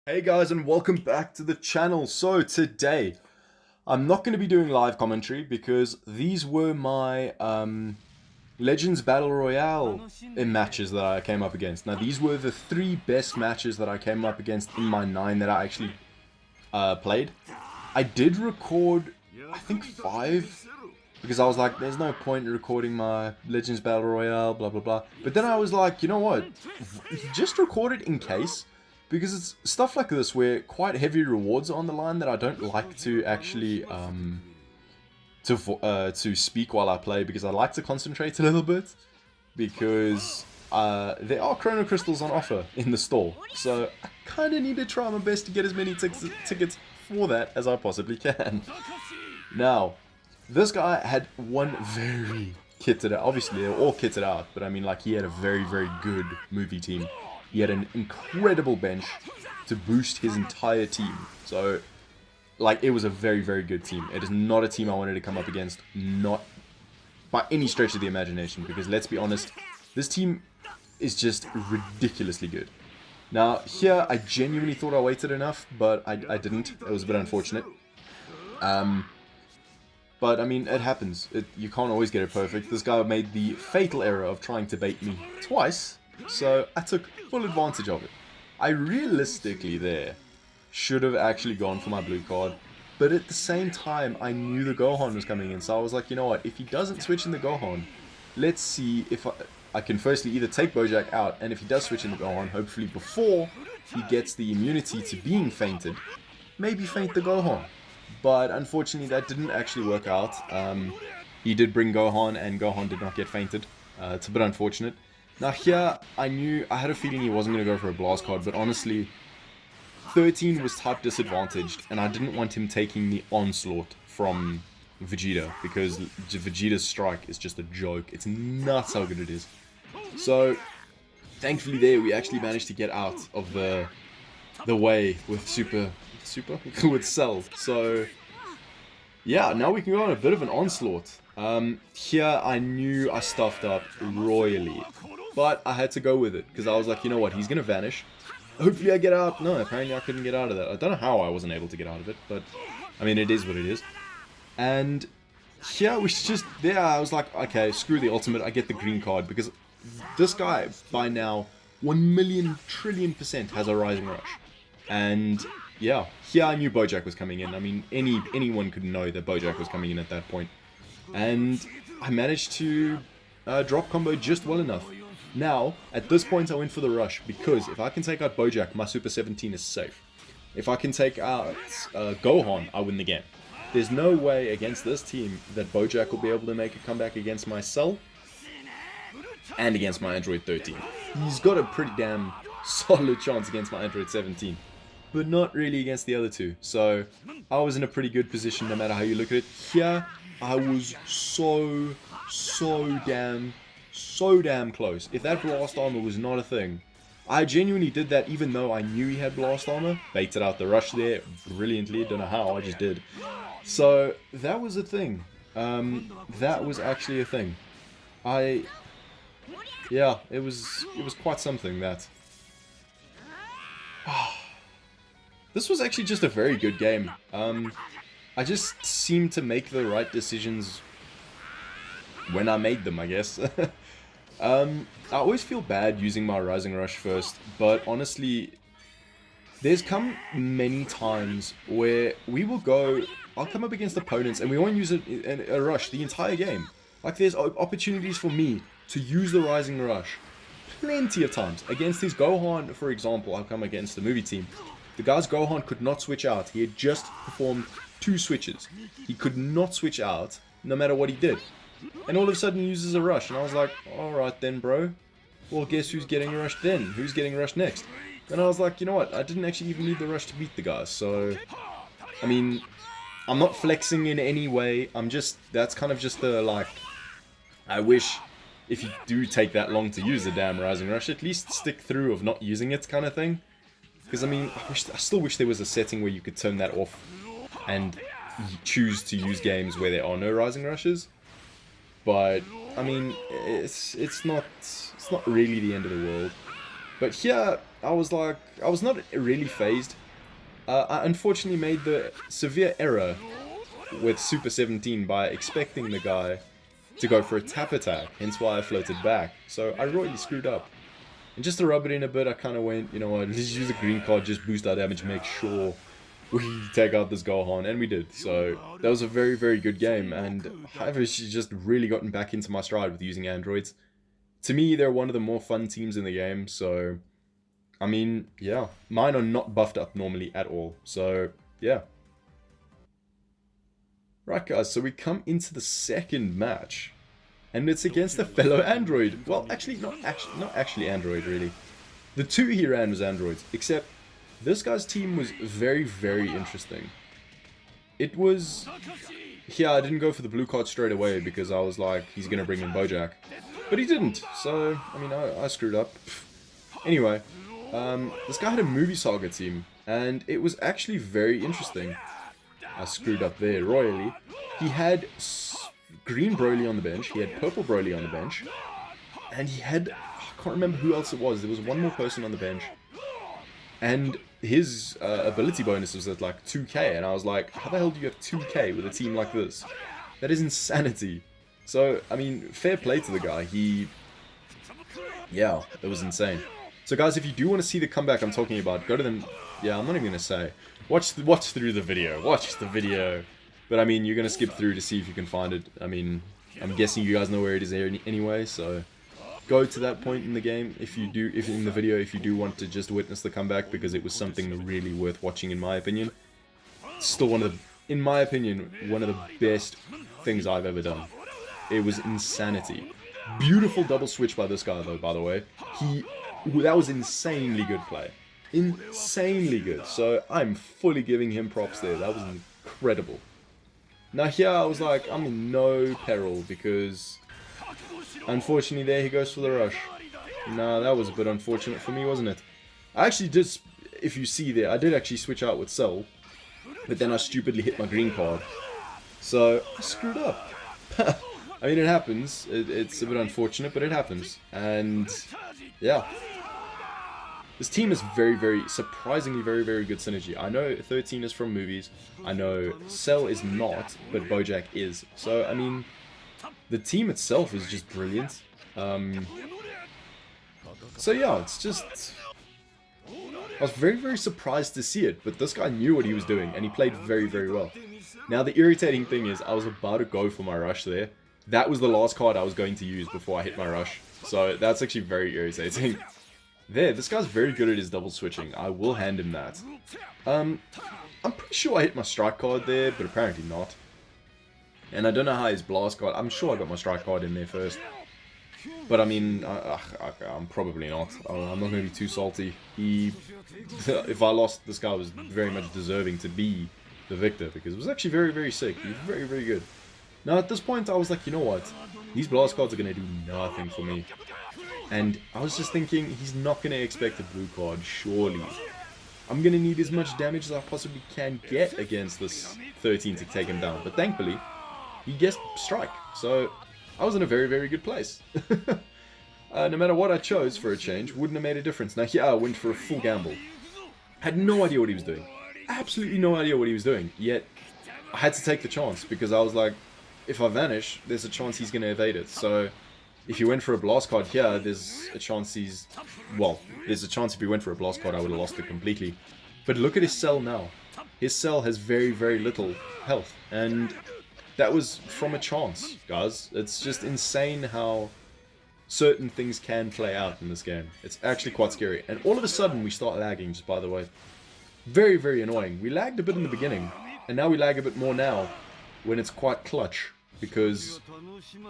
Hey guys, and welcome back to the channel. So today I'm not going to be doing live commentary because these were my Legends Battle Royale matches that I came up against. Now these were the 3 best matches that I came up against in my 9 that I actually played. I did record, I think 5, because I was like, there's no point in recording my Legends Battle Royale, blah blah blah. But then I was like, you know what, just record it in case. Because it's stuff like this where quite heavy rewards are on the line that I don't like to actually to speak while I play, because I like to concentrate a little bit, because there are Chrono Crystals on offer in the store, so I kind of need to try my best to get as many tickets for that as I possibly can. Now, this guy had one very kitted out, obviously they're all kitted out, but I mean, like, he had a very good movie team. He had an incredible bench to boost his entire team. So, like, it was a very good team. It is not a team I wanted to come up against, not by any stretch of the imagination, because let's be honest, this team is just ridiculously good. Now, here, I genuinely thought I waited enough, but I didn't. It was a bit unfortunate. But, I mean, it happens. You can't always get it perfect. This guy made the fatal error of trying to bait me twice, so I took full advantage of it. I realistically there should have actually gone for my blue card, but at the same time I knew the Gohan was coming in, so I was like, you know what, if he doesn't switch in the Gohan, let's see if I can firstly either take Bojack out, and if he does switch in the Gohan, hopefully before he gets the immunity to being fainted, maybe feint the Gohan. But unfortunately that didn't actually work out. He did bring Gohan, and Gohan did not get fainted. It's a bit unfortunate. Now here, I had a feeling he wasn't going to go for a blast card, but honestly, 13 was type disadvantaged, and I didn't want him taking the onslaught from Vegeta, because Vegeta's strike is just a joke. It's nuts how good it is. So, thankfully there, we actually managed to get out of the way with with Cell. So, yeah, now we can go on a bit of an onslaught. Here I knew I stuffed up royally, but I had to go with it, because I was like, you know what, he's going to vanish. Hopefully I get out. No, apparently I couldn't get out of that. I don't know how I wasn't able to get out of it, but, I mean, it is what it is. And here was just, there I was like, okay, screw the ultimate, I get the green card, because this guy, by now, 1,000,000,000,000,000% has a Rising Rush. And, yeah, here I knew Bojack was coming in. I mean, anyone could know that Bojack was coming in at that point. And I managed to drop combo just well enough. Now, at this point I went for the rush, because if I can take out Bojack, my Super 17 is safe. If I can take out Gohan, I win the game. There's no way against this team that Bojack will be able to make a comeback against my Cell and against my Android 13. He's got a pretty damn solid chance against my Android 17, but not really against the other two. So I was in a pretty good position no matter how you look at it. Here, I was so damn close. If that blast armor was not a thing, I genuinely did that even though I knew he had blast armor. Baited out the rush there brilliantly. Don't know how, I just did. So that was a thing. That was actually a thing. Yeah, it was quite something, that. This was actually just a very good game. I just seemed to make the right decisions when I made them, I guess. I always feel bad using my Rising Rush first, but honestly, there's come many times where I'll come up against opponents and we won't use a rush the entire game. Like, there's opportunities for me to use the Rising Rush plenty of times. Against his Gohan, for example, I'll come against the movie team. The guy's Gohan could not switch out. He had just performed 2 switches. He could not switch out no matter what he did. And all of a sudden he uses a rush, and I was like, alright then, bro. Well, guess who's getting rushed then? Who's getting rushed next? And I was like, you know what, I didn't actually even need the rush to beat the guy, so... I mean, I'm not flexing in any way, that's kind of just the, like... I wish, if you do take that long to use the damn Rising Rush, at least stick through of not using it kind of thing. Because, I mean, I still wish there was a setting where you could turn that off and choose to use games where there are no Rising Rushes. But, I mean, it's not really the end of the world. But here, I was not really phased. I unfortunately made the severe error with Super 17 by expecting the guy to go for a tap attack, hence why I floated back. So I royally screwed up. And just to rub it in a bit, I kind of went, you know what, let's use a green card, just boost our damage, make sure we take out this Gohan, and we did. So that was a very, very good game, and I've just really gotten back into my stride with using androids. To me, they're one of the more fun teams in the game, so I mean, yeah, mine are not buffed up normally at all, so yeah. Right guys, so we come into the second match, and it's against a fellow android. Well, actually, not actually android, really. The two he ran was androids, except this guy's team was very, very interesting. It was... Yeah, I didn't go for the blue card straight away because I was like, he's going to bring in Bojack. But he didn't, so, I mean, I screwed up. Anyway, this guy had a movie saga team, and it was actually very interesting. I screwed up there royally. He had green Broly on the bench, he had purple Broly on the bench, and he had... I can't remember who else it was. There was one more person on the bench. And his ability bonus was at like 2k, and I was like, how the hell do you have 2k with a team like this? That is insanity. So, I mean, fair play to the guy. Yeah, it was insane. So guys, if you do want to see the comeback I'm talking about, go to them. Yeah, I'm not even going to say. Watch through the video. Watch the video. But I mean, you're going to skip through to see if you can find it. I mean, I'm guessing you guys know where it is anyway, so... Go to that point in the game if you do want to just witness the comeback, because it was something really worth watching in my opinion. Still in my opinion, one of the best things I've ever done. It was insanity. Beautiful double switch by this guy though, by the way. That was insanely good play. Insanely good. So I'm fully giving him props there. That was incredible. Now here I was like, I'm in no peril because... Unfortunately, there he goes for the rush. Nah, that was a bit unfortunate for me, wasn't it? I actually did, if you see there, I did actually switch out with Cell, but then I stupidly hit my green card. So, I screwed up. I mean, it happens. It's a bit unfortunate, but it happens. And, yeah. This team is surprisingly very, very good synergy. I know 13 is from movies. I know Cell is not, but Bojack is. So, I mean... The team itself is just brilliant. So yeah, it's just... I was very, very surprised to see it, but this guy knew what he was doing, and he played very, very well. Now, the irritating thing is, I was about to go for my rush there. That was the last card I was going to use before I hit my rush. So, that's actually very irritating. There, this guy's very good at his double switching. I will hand him that. I'm pretty sure I hit my strike card there, but apparently not. And I don't know how his blast card... I'm sure I got my strike card in there first. But I mean, I'm probably not. I'm not going to be too salty. If I lost, this guy was very much deserving to be the victor, because it was actually very, very sick. He was very, very good. Now at this point, I was like, you know what? These blast cards are going to do nothing for me. And I was just thinking, he's not going to expect a blue card, surely. I'm going to need as much damage as I possibly can get against this 13 to take him down. But thankfully... he guessed strike, so I was in a very, very good place. No matter what I chose for a change, wouldn't have made a difference. Now here I went for a full gamble. Had no idea what he was doing. Absolutely no idea what he was doing. Yet, I had to take the chance, because I was like, if I vanish, there's a chance he's going to evade it. So, if he went for a blast card here, there's a chance he's... Well, there's a chance if he went for a blast card, I would have lost it completely. But look at his cell now. His cell has very, very little health. And... that was from a chance, guys. It's just insane how certain things can play out in this game. It's actually quite scary. And all of a sudden, we start lagging, just by the way. Very, very annoying. We lagged a bit in the beginning, and now we lag a bit more now, when it's quite clutch. Because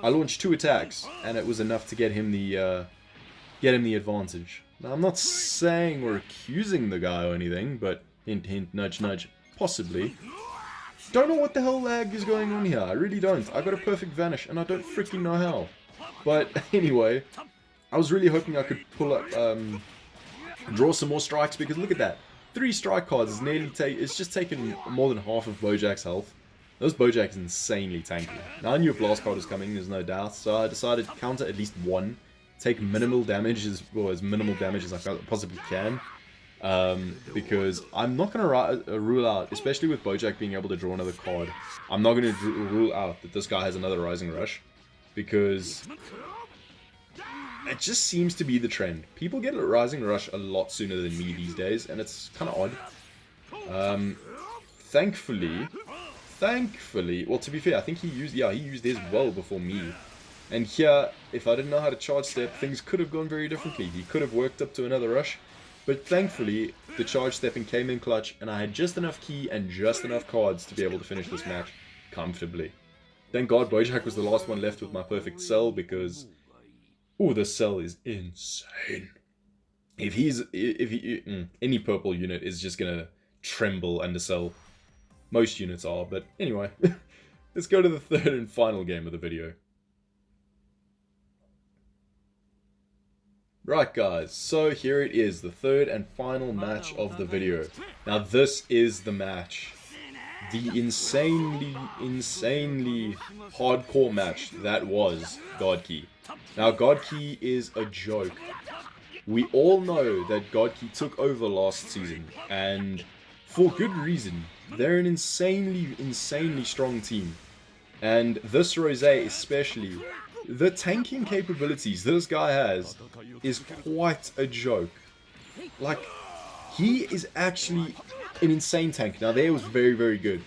I launched 2 attacks, and it was enough to get him the advantage. Now, I'm not saying we're accusing the guy or anything, but hint, hint, nudge, nudge, possibly. Don't know what the hell lag is going on here. I really don't. I got a perfect vanish, and I don't freaking know how. But anyway, I was really hoping I could pull up, draw some more strikes, because look at that. 3 strike cards is nearly it's just taken more than half of Bojack's health. Those Bojack is insanely tanky. Now I knew a blast card was coming, there's no doubt, so I decided to counter at least 1. take minimal damage, as minimal damage as I possibly can. Because I'm not going to rule out, especially with Bojack being able to draw another card, I'm not going to rule out that this guy has another Rising Rush, because it just seems to be the trend. People get a Rising Rush a lot sooner than me these days, and it's kind of odd. Thankfully, well, to be fair, I think he used his well before me. And here, if I didn't know how to charge step, things could have gone very differently. He could have worked up to another rush. But thankfully, the charge stepping came in clutch, and I had just enough ki and just enough cards to be able to finish this match comfortably. Thank God Bojack was the last one left with my perfect cell, because... ooh, the cell is insane. Any purple unit is just gonna tremble under cell. Most units are, but anyway. Let's go to the third and final game of the video. Right guys, so here it is, the third and final match of the video. Now this is the match. The insanely hardcore match that was God Ki. Now God Ki is a joke. We all know that God Ki took over last season, and for good reason. They're an insanely strong team. And this Rosé especially, the tanking capabilities this guy has is quite a joke. Like, he is actually an insane tank. Now, there was very good.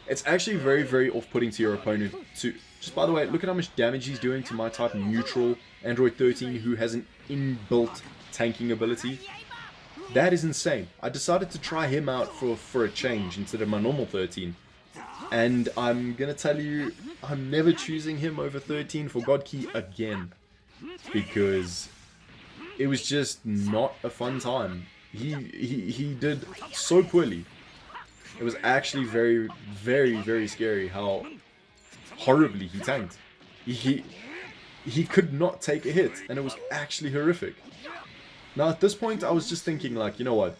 It's actually very off-putting to your opponent to... just by the way, look at how much damage he's doing to my type neutral Android 13 who has an inbuilt tanking ability. That is insane. I decided to try him out for a change instead of my normal 13. And I'm gonna tell you, I'm never choosing him over 13 for God Ki again. Because it was just not a fun time. He did so poorly. It was actually very scary how horribly he tanked. He could not take a hit, and it was actually horrific. Now at this point I was just thinking, like, you know what?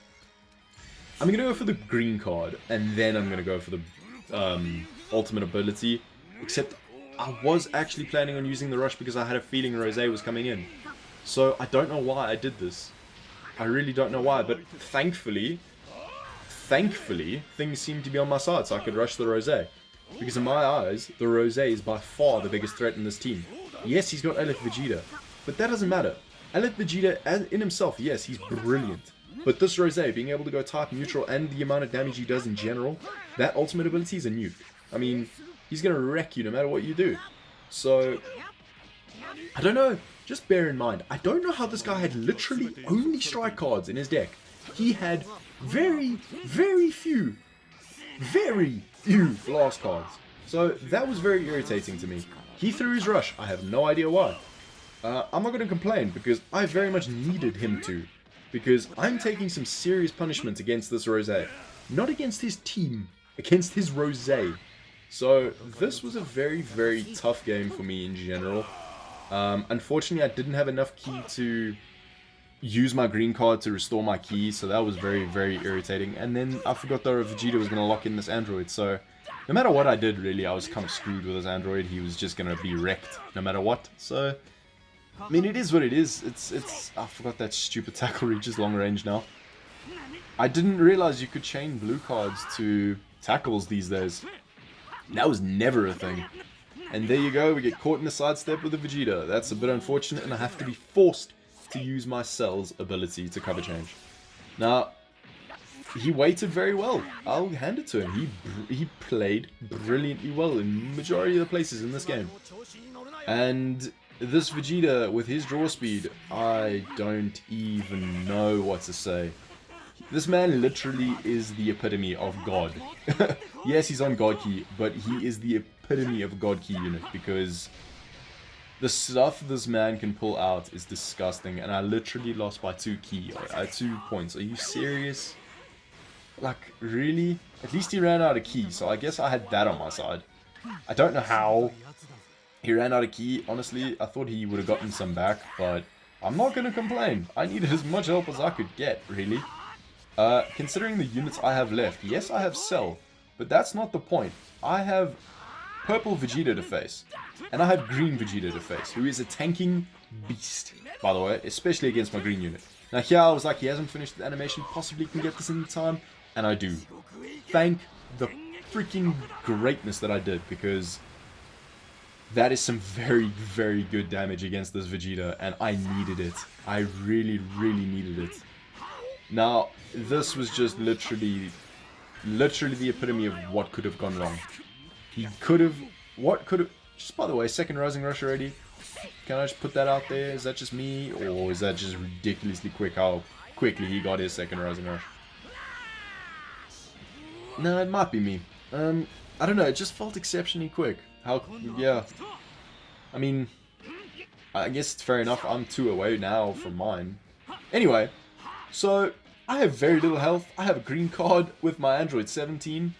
I'm gonna go for the green card, and then I'm gonna go for the ultimate ability. Except I was actually planning on using the rush because I had a feeling Rosé was coming in. So I don't know why I did this. I really don't know why, but thankfully, things seem to be on my side, so I could rush the Rosé. Because in my eyes, the Rosé is by far the biggest threat in this team. Yes, he's got Elite Vegeta, but that doesn't matter. Elite Vegeta in himself, yes, he's brilliant. But this Rosé, being able to go type neutral and the amount of damage he does in general, that ultimate ability is a nuke. I mean, he's going to wreck you no matter what you do. So, I don't know. Just bear in mind, I don't know how this guy had literally only strike cards in his deck. He had very few blast cards. So, that was very irritating to me. He threw his rush. I have no idea why. I'm not going to complain because I very much needed him to. Because I'm taking some serious punishment against this Rosé. Not against his team, against his Rosé. So this was a very tough game for me in general. Unfortunately, I didn't have enough ki to use my green card to restore my ki, so that was very irritating. And then I forgot that Vegeta was going to lock in this android, so no matter what I did, really, I was kind of screwed with this android. He was just going to be wrecked no matter what, so... I mean, it is what it is. It's I forgot that stupid tackle reaches long range now. I didn't realize you could chain blue cards to tackles these days. That was never a thing. And there you go, we get caught in the sidestep with the Vegeta. That's a bit unfortunate, and I have to be forced to use my Cell's ability to cover change. Now, he waited very well. I'll hand it to him. He played brilliantly well in majority of the places in this game. And... this Vegeta, with his draw speed, I don't even know what to say. This man literally is the epitome of God. Yes, he's on God Ki, but he is the epitome of God Ki unit, because the stuff this man can pull out is disgusting, and I literally lost by 2 ki, 2 points. Are you serious? Like, really? At least he ran out of ki, so I guess I had that on my side. I don't know how. He ran out of ki. Honestly, I thought he would have gotten some back, but I'm not going to complain. I needed as much help as I could get, really. Considering the units I have left, yes, I have Cell, but that's not the point. I have purple Vegeta to face, and I have green Vegeta to face, who is a tanking beast, by the way, especially against my green unit. Now here I was like, he hasn't finished the animation, possibly can get this in time, and I do. Thank the freaking greatness that I did, because that is some very, very good damage against this Vegeta, and I needed it. I really, really needed it. Now, this was just literally the epitome of what could have gone wrong. He could have, just by the way, second Rising Rush already. Can I just put that out there? Is that just me, or is that just ridiculously quick how quickly he got his second Rising Rush? No, it might be me. I don't know, it just felt exceptionally quick. Yeah. I mean, I guess it's fair enough. I'm 2 away now from mine. Anyway, so I have very little health. I have a green card with my Android 17.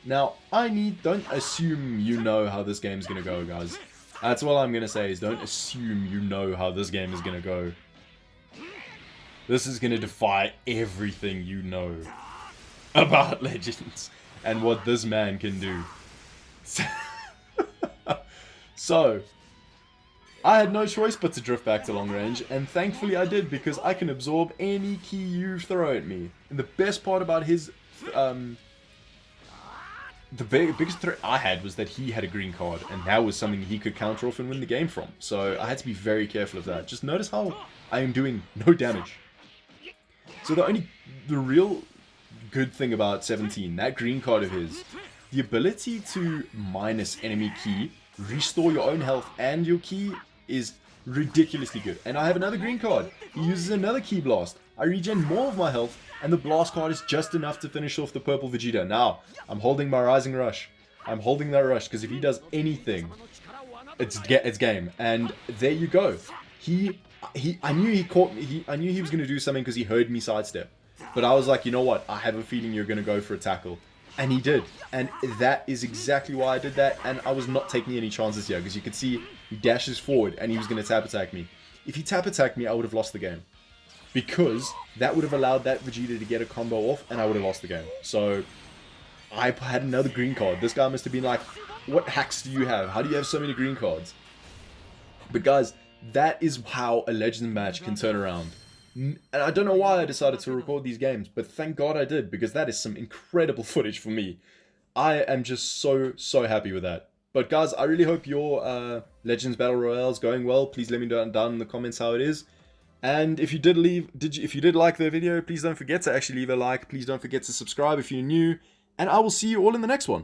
Now, don't assume you know how this game's gonna go, guys. That's all I'm gonna say, is don't assume you know how this game is gonna go. This is gonna defy everything you know about Legends and what this man can do. So, I had no choice but to drift back to long range, and thankfully I did, because I can absorb any key you throw at me. And the best part about his, the biggest threat I had was that he had a green card, and that was something he could counter off and win the game from. So I had to be very careful of that. Just notice how I am doing no damage. So the real good thing about 17, that green card of his, the ability to minus enemy key, restore your own health and your key, is ridiculously good. And I have another green card. He uses another key blast. I regen more of my health, and the blast card is just enough to finish off the purple Vegeta. Now, I'm holding my Rising Rush. I'm holding that rush, because if he does anything, it's game. And there you go. I knew he caught me. I knew he was going to do something because he heard me sidestep. But I was like, you know what? I have a feeling you're going to go for a tackle. And he did. And that is exactly why I did that. And I was not taking any chances here, because you could see he dashes forward and he was going to tap attack me. If he tap attacked me, I would have lost the game. Because that would have allowed that Vegeta to get a combo off, and I would have lost the game. So, I had another green card. This guy must have been like, what hacks do you have? How do you have so many green cards? But guys, that is how a Legends match can turn around. And I don't know why I decided to record these games, but thank God I did, because that is some incredible footage for me. I am just so happy with that. But guys, I really hope your Legends Battle Royale is going well. Please let me know down in the comments how it is. And if you did like the video, please don't forget to actually leave a like. Please don't forget to subscribe if you're new. And I will see you all in the next one.